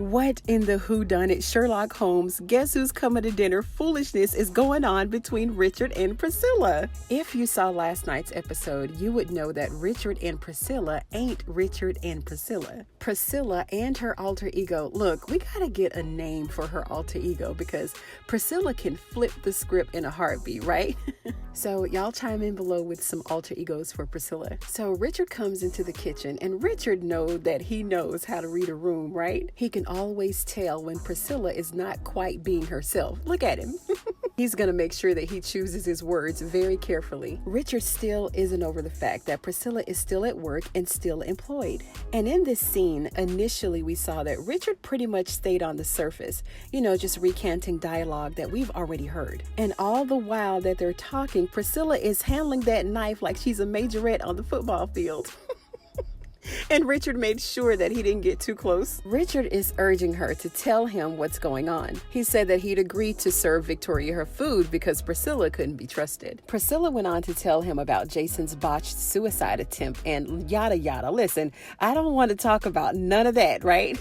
What in the whodunit Sherlock Holmes, guess who's coming to dinner foolishness is going on between Richard and Priscilla? If you saw last night's episode, you would know that Richard and Priscilla ain't Richard and Priscilla. Priscilla and her alter ego. Look, we gotta get a name for her alter ego because Priscilla can flip the script in a heartbeat, right? So y'all chime in below with some alter egos for Priscilla. So Richard comes into the kitchen and Richard knows that he knows how to read a room, right? He can always tell when Priscilla is not quite being herself. Look at him. He's going to make sure that he chooses his words very carefully. Richard still isn't over the fact that Priscilla is still at work and still employed. And in this scene, initially we saw that Richard pretty much stayed on the surface, just recanting dialogue that we've already heard. And all the while that they're talking, Priscilla is handling that knife like she's a majorette on the football field. And Richard made sure that he didn't get too close. Richard is urging her to tell him what's going on. He said that he'd agreed to serve Victoria her food because Priscilla couldn't be trusted. Priscilla went on to tell him about Jason's botched suicide attempt and yada yada. Listen, I don't want to talk about none of that, right?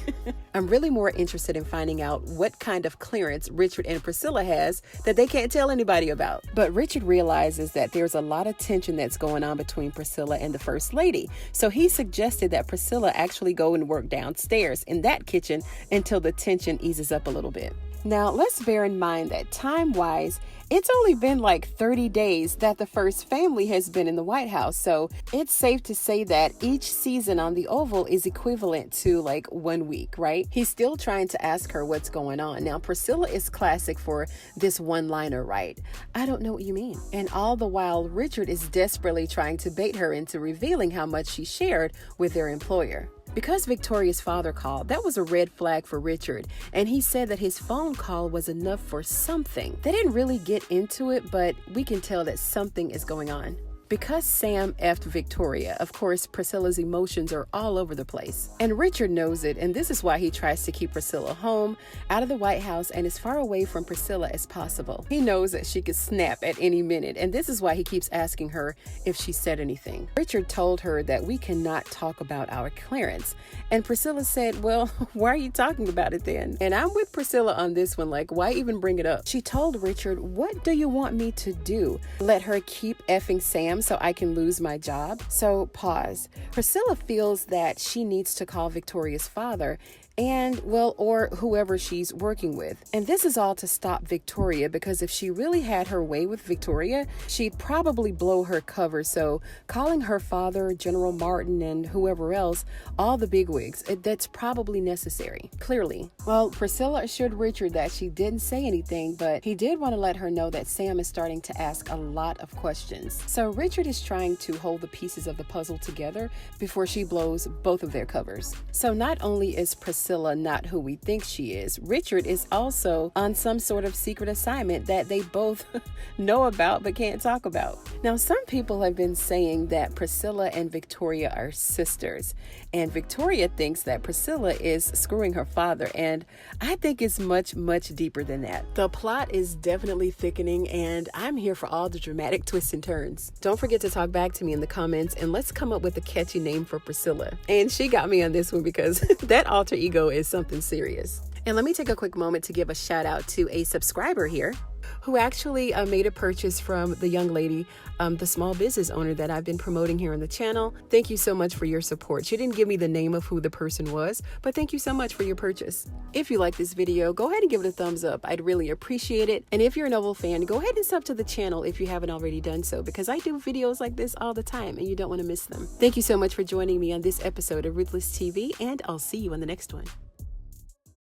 I'm really more interested in finding out what kind of clearance Richard and Priscilla has that they can't tell anybody about. But Richard realizes that there's a lot of tension that's going on between Priscilla and the First Lady. So he suggested that Priscilla actually go and work downstairs in that kitchen until the tension eases up a little bit. Now, let's bear in mind that time-wise, it's only been like 30 days that the first family has been in the White House. So it's safe to say that each season on the Oval is equivalent to like 1 week, right? He's still trying to ask her what's going on. Now, Priscilla is classic for this one-liner, right? I don't know what you mean. And all the while, Richard is desperately trying to bait her into revealing how much she shared with their employer. Because Victoria's father called, that was a red flag for Richard, and he said that his phone call was enough for something. They didn't really get into it, but we can tell that something is going on. Because Sam effed Victoria, of course, Priscilla's emotions are all over the place. And Richard knows it, and this is why he tries to keep Priscilla home, out of the White House, and as far away from Priscilla as possible. He knows that she could snap at any minute, and this is why he keeps asking her if she said anything. Richard told her that we cannot talk about our clearance. And Priscilla said, well, why are you talking about it then? And I'm with Priscilla on this one, like, why even bring it up? She told Richard, what do you want me to do? Let her keep effing Sam so I can lose my job? So pause. Priscilla feels that she needs to call Victoria's father or whoever she's working with. And this is all to stop Victoria, because if she really had her way with Victoria, she'd probably blow her cover. So calling her father, General Martin, and whoever else, all the bigwigs, that's probably necessary. Clearly. Well, Priscilla assured Richard that she didn't say anything, but he did want to let her know that Sam is starting to ask a lot of questions. So Richard is trying to hold the pieces of the puzzle together before she blows both of their covers. So not only is Priscilla not who we think she is, Richard is also on some sort of secret assignment that they both know about but can't talk about. Now, some people have been saying that Priscilla and Victoria are sisters, and Victoria thinks that Priscilla is screwing her father, and I think it's much, much deeper than that. The plot is definitely thickening, and I'm here for all the dramatic twists and turns. Don't forget to talk back to me in the comments, and let's come up with a catchy name for Priscilla. And she got me on this one because that alter ego is something serious. And let me take a quick moment to give a shout out to a subscriber here who actually made a purchase from the young lady, the small business owner that I've been promoting here on the channel. Thank you so much for your support. She didn't give me the name of who the person was, but thank you so much for your purchase. If you like this video, go ahead and give it a thumbs up. I'd really appreciate it. And if you're a Novel fan, go ahead and sub to the channel if you haven't already done so, because I do videos like this all the time and you don't want to miss them. Thank you so much for joining me on this episode of Ruthless TV, and I'll see you on the next one.